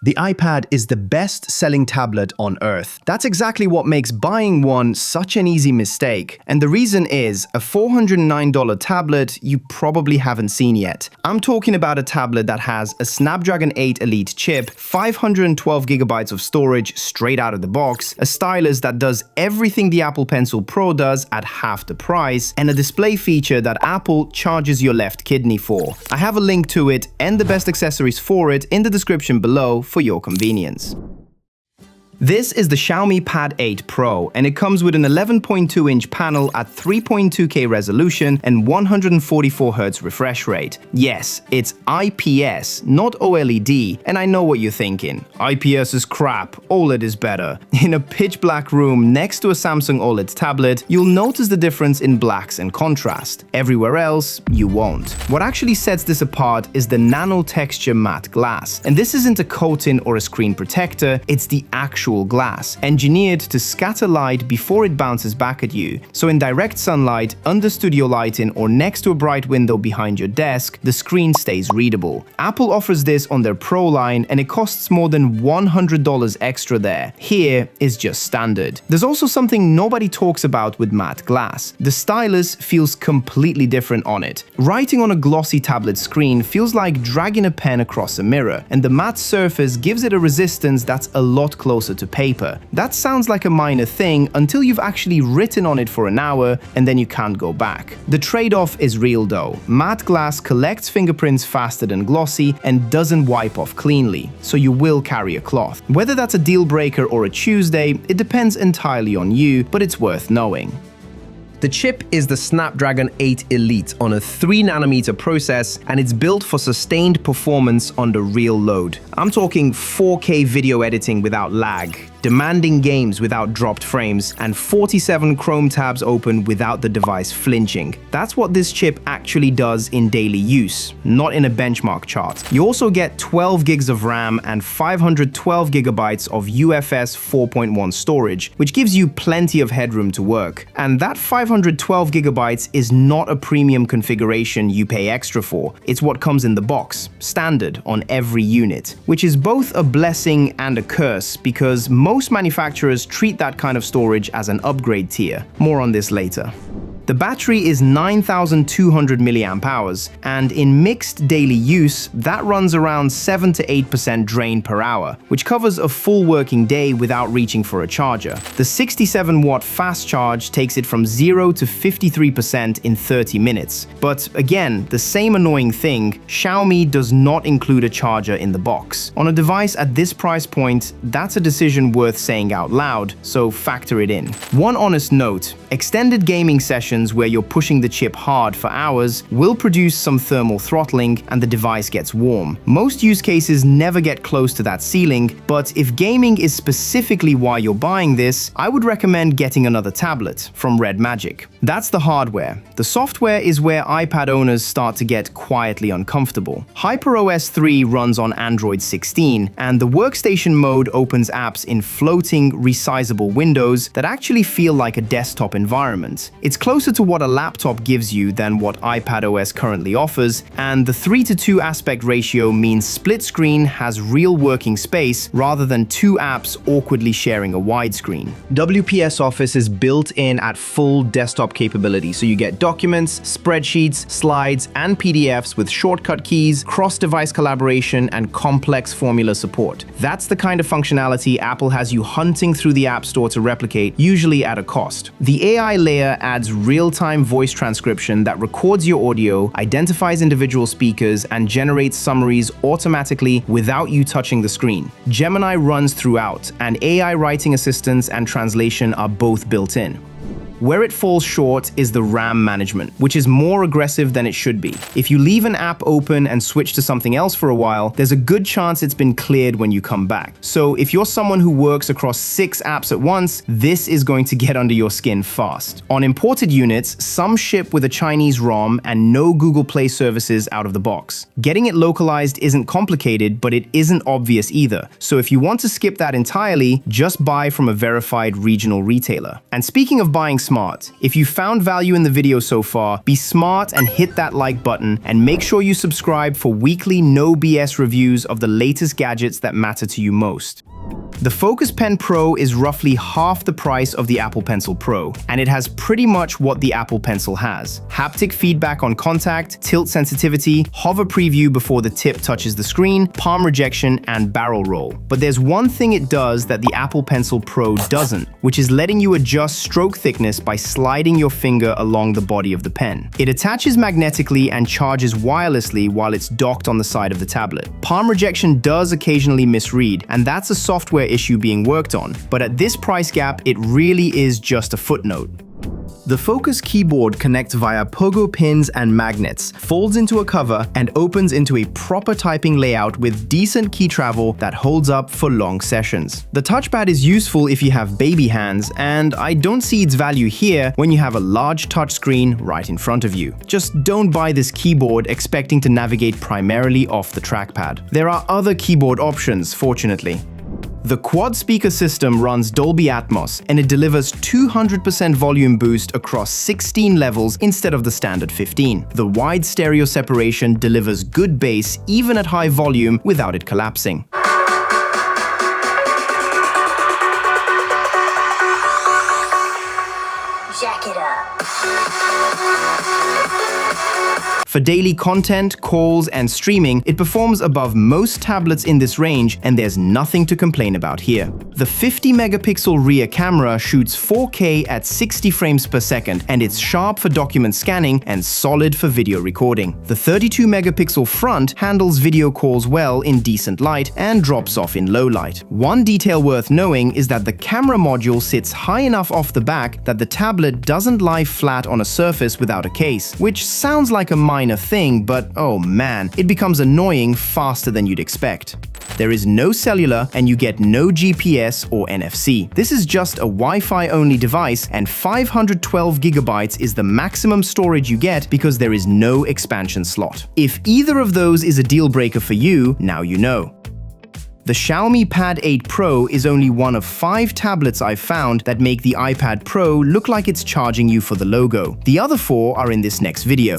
The iPad is the best-selling tablet on Earth. That's exactly what makes buying one such an easy mistake. And the reason is a $409 tablet you probably haven't seen yet. I'm talking about a tablet that has a Snapdragon 8 Elite chip, 512 gigabytes of storage straight out of the box, a stylus that does everything the Apple Pencil Pro does at half the price, and a display feature that Apple charges your left kidney for. I have a link to it and the best accessories for it in the description below for your convenience. This is the Xiaomi Pad 8 Pro, and it comes with an 11.2-inch panel at 3.2K resolution and 144Hz refresh rate. Yes, it's IPS, not OLED, and I know what you're thinking. IPS is crap, OLED is better. In a pitch-black room next to a Samsung OLED tablet, you'll notice the difference in blacks and contrast. Everywhere else, you won't. What actually sets this apart is the nano-texture matte glass, and this isn't a coating or a screen protector, it's the actual glass, engineered to scatter light before it bounces back at you. So in direct sunlight, under studio lighting, or next to a bright window behind your desk, the screen stays readable. Apple offers this on their Pro line, and it costs more than $100 extra there. Here is just standard. There's also something nobody talks about with matte glass. The stylus feels completely different on it. Writing on a glossy tablet screen feels like dragging a pen across a mirror, and the matte surface gives it a resistance that's a lot closer to paper. That sounds like a minor thing until you've actually written on it for an hour and then you can't go back. The trade-off is real though. Matte glass collects fingerprints faster than glossy and doesn't wipe off cleanly, so you will carry a cloth. Whether that's a deal breaker or a Tuesday, it depends entirely on you, but it's worth knowing. The chip is the Snapdragon 8 Elite on a 3nm process, and it's built for sustained performance under real load. I'm talking 4K video editing without lag, demanding games without dropped frames, and 47 Chrome tabs open without the device flinching. That's what this chip actually does in daily use, not in a benchmark chart. You also get 12 gigs of RAM and 512 gigabytes of UFS 4.1 storage, which gives you plenty of headroom to work. And that 512 gigabytes is not a premium configuration you pay extra for. It's what comes in the box, standard on every unit, which is both a blessing and a curse because most manufacturers treat that kind of storage as an upgrade tier. More on this later. The battery is 9,200 mAh, and in mixed daily use, that runs around 7 to 8% drain per hour, which covers a full working day without reaching for a charger. The 67-watt fast charge takes it from 0 to 53% in 30 minutes. But again, the same annoying thing, Xiaomi does not include a charger in the box. On a device at this price point, that's a decision worth saying out loud, so factor it in. One honest note, extended gaming sessions where you're pushing the chip hard for hours will produce some thermal throttling and the device gets warm. Most use cases never get close to that ceiling, but if gaming is specifically why you're buying this, I would recommend getting another tablet from Red Magic. That's the hardware. The software is where iPad owners start to get quietly uncomfortable. HyperOS 3 runs on Android 16, and the workstation mode opens apps in floating, resizable windows that actually feel like a desktop environment. It's closer to what a laptop gives you than what iPadOS currently offers, and the 3:2 aspect ratio means split screen has real working space rather than two apps awkwardly sharing a widescreen. WPS Office is built in at full desktop capability, so you get documents, spreadsheets, slides, and PDFs with shortcut keys, cross-device collaboration, and complex formula support. That's the kind of functionality Apple has you hunting through the App Store to replicate, usually at a cost. The AI layer adds real-time voice transcription that records your audio, identifies individual speakers, and generates summaries automatically without you touching the screen. Gemini runs throughout, and AI writing assistance and translation are both built in. Where it falls short is the RAM management, which is more aggressive than it should be. If you leave an app open and switch to something else for a while, there's a good chance it's been cleared when you come back. So if you're someone who works across 6 apps at once, this is going to get under your skin fast. On imported units, some ship with a Chinese ROM and no Google Play services out of the box. Getting it localized isn't complicated, but it isn't obvious either. So if you want to skip that entirely, just buy from a verified regional retailer. And speaking of buying smart. If you found value in the video so far, be smart and hit that like button, and make sure you subscribe for weekly no BS reviews of the latest gadgets that matter to you most. The Focus Pen Pro is roughly half the price of the Apple Pencil Pro, and it has pretty much what the Apple Pencil has: haptic feedback on contact, tilt sensitivity, hover preview before the tip touches the screen, palm rejection, and barrel roll. But there's one thing it does that the Apple Pencil Pro doesn't, which is letting you adjust stroke thickness by sliding your finger along the body of the pen. It attaches magnetically and charges wirelessly while it's docked on the side of the tablet. Palm rejection does occasionally misread, and that's a software issue being worked on, but at this price gap, it really is just a footnote. The Focus keyboard connects via pogo pins and magnets, folds into a cover, and opens into a proper typing layout with decent key travel that holds up for long sessions. The touchpad is useful if you have baby hands, and I don't see its value here when you have a large touchscreen right in front of you. Just don't buy this keyboard expecting to navigate primarily off the trackpad. There are other keyboard options, fortunately. The quad speaker system runs Dolby Atmos, and it delivers 200% volume boost across 16 levels instead of the standard 15. The wide stereo separation delivers good bass even at high volume without it collapsing. Jack it up. For daily content, calls, and streaming, it performs above most tablets in this range, and there's nothing to complain about here. The 50-megapixel rear camera shoots 4K at 60 frames per second, and it's sharp for document scanning and solid for video recording. The 32-megapixel front handles video calls well in decent light and drops off in low light. One detail worth knowing is that the camera module sits high enough off the back that the tablet doesn't lie flat on a surface without a case, which sounds like a minor thing, but oh man, it becomes annoying faster than you'd expect. There is no cellular, and you get no GPS or NFC. This is just a Wi-Fi only device, and 512 gigabytes is the maximum storage you get because there is no expansion slot. If either of those is a deal breaker for you, now you know. The Xiaomi Pad 8 Pro is only one of 5 tablets I've found that make the iPad Pro look like it's charging you for the logo. The other 4 are in this next video.